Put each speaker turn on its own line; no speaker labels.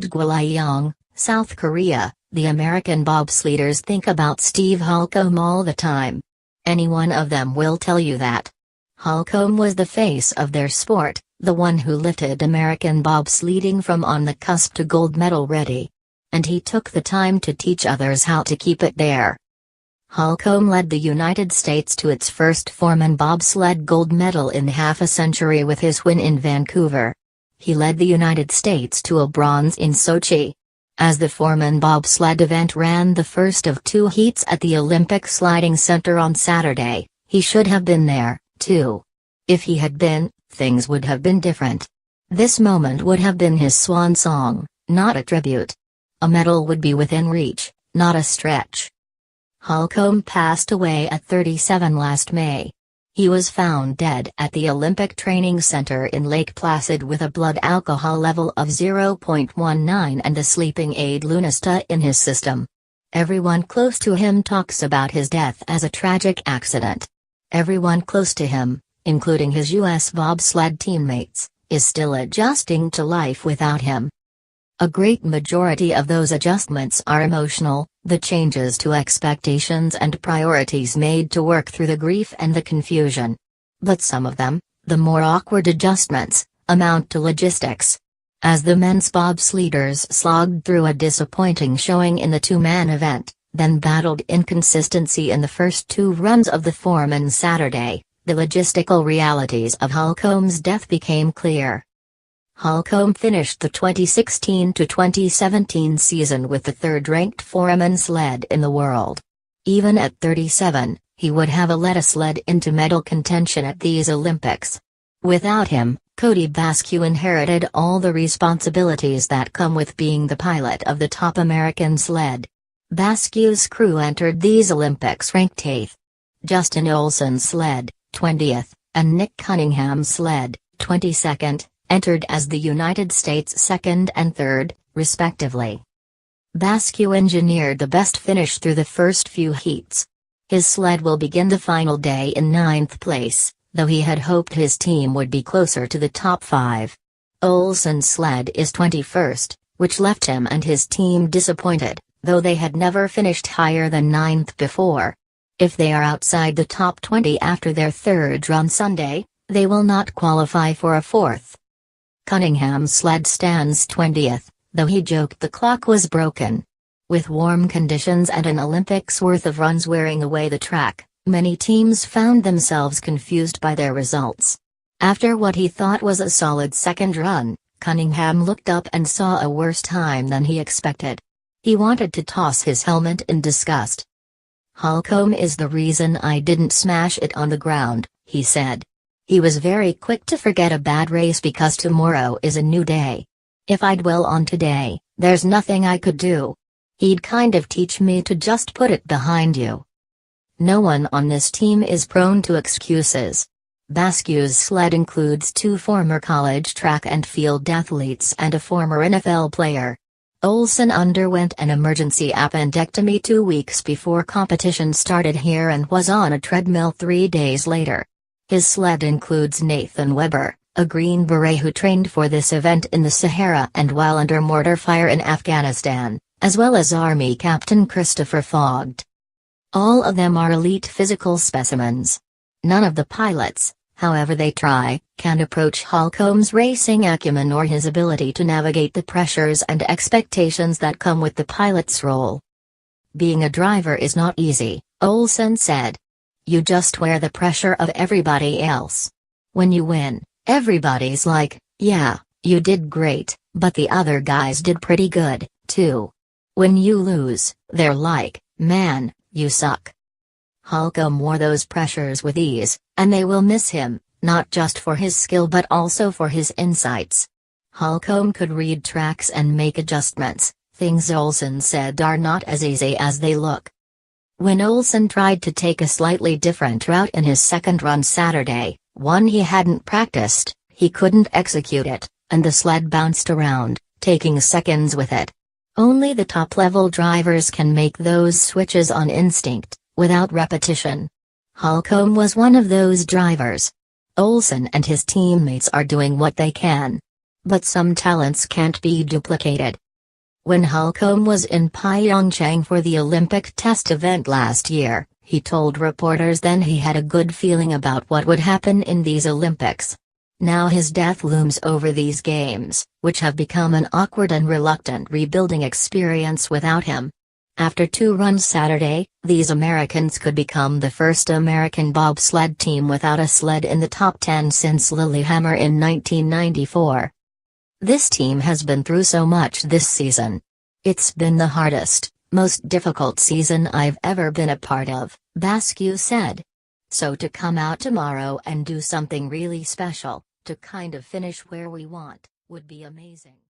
Gwalyong, South Korea, the American bobsledders think about Steve Holcomb all the time. Any one of them will tell you that. Holcomb was the face of their sport, the one who lifted American bobsledding from on the cusp to gold medal ready. And he took the time to teach others how to keep it there. Holcomb led the United States to its first foreman bobsled gold medal in half a century with his win in Vancouver. He led the United States to a bronze in Sochi. As the foreman bobsled event ran the first of two heats at the Olympic Sliding Center on Saturday, he should have been there, too. If he had been, things would have been different. This moment would have been his swan song, not a tribute. A medal would be within reach, not a stretch. Holcomb passed away at 37 last May. He was found dead at the Olympic Training Center in Lake Placid with a blood alcohol level of 0.19 and a sleeping aid Lunesta in his system. Everyone close to him talks about his death as a tragic accident. Everyone close to him, including his U.S. bobsled teammates, is still adjusting to life without him. A great majority of those adjustments are emotional, the changes to expectations and priorities made to work through the grief and the confusion. But some of them, the more awkward adjustments, amount to logistics. As the men's bobsledders slogged through a disappointing showing in the two-man event, then battled inconsistency in the first two runs of the foreman Saturday, the logistical realities of Holcomb's death became clear. Holcomb finished the 2016-2017 season with the third-ranked foreman sled in the world. Even at 37, he would have led a sled into medal contention at these Olympics. Without him, Cody Basque inherited all the responsibilities that come with being the pilot of the top American sled. Basque's crew entered these Olympics ranked 8th. Justin Olsen's sled, 20th, and Nick Cunningham's sled, 22nd, entered as the United States second and third, respectively. Basque engineered the best finish through the first few heats. His sled will begin the final day in 9th place, though he had hoped his team would be closer to the top 5. Olsen's sled is 21st, which left him and his team disappointed, though they had never finished higher than 9th before. If they are outside the top 20 after their third run Sunday, they will not qualify for a 4th. Cunningham's sled stands 20th, though he joked the clock was broken. With warm conditions and an Olympics worth of runs wearing away the track, many teams found themselves confused by their results. After what he thought was a solid second run, Cunningham looked up and saw a worse time than he expected. He wanted to toss his helmet in disgust. "Holcomb is the reason I didn't smash it on the ground," he said. He was very quick to forget a bad race because tomorrow is a new day. If I dwell on today, there's nothing I could do. He'd kind of teach me to just put it behind you. No one on this team is prone to excuses. Basque's sled includes 2 former college track and field athletes and a former NFL player. Olsen underwent an emergency appendectomy 2 weeks before competition started here and was on a treadmill 3 days later. His sled includes Nathan Weber, a Green Beret who trained for this event in the Sahara and while under mortar fire in Afghanistan, as well as Army Captain Christopher Fogged. All of them are elite physical specimens. None of the pilots, however they try, can approach Holcomb's racing acumen or his ability to navigate the pressures and expectations that come with the pilot's role. "Being a driver is not easy," Olsen said. "You just wear the pressure of everybody else. When you win, everybody's like, yeah, you did great, but the other guys did pretty good, too. When you lose, they're like, man, you suck." Holcomb wore those pressures with ease, and they will miss him, not just for his skill but also for his insights. Holcomb could read tracks and make adjustments, things Olsen said are not as easy as they look. When Olsen tried to take a slightly different route in his second run Saturday, one he hadn't practiced, he couldn't execute it, and the sled bounced around, taking seconds with it. Only the top-level drivers can make those switches on instinct, without repetition. Holcomb was one of those drivers. Olsen and his teammates are doing what they can. But some talents can't be duplicated. When Holcomb was in Pyeongchang for the Olympic test event last year, he told reporters then he had a good feeling about what would happen in these Olympics. Now his death looms over these games, which have become an awkward and reluctant rebuilding experience without him. After 2 runs Saturday, these Americans could become the first American bobsled team without a sled in the top 10 since Lillehammer in 1994. This team has been through so much this season. It's been the hardest, most difficult season I've ever been a part of, Basque said. So to come out tomorrow and do something really special, to kind of finish where we want, would be amazing.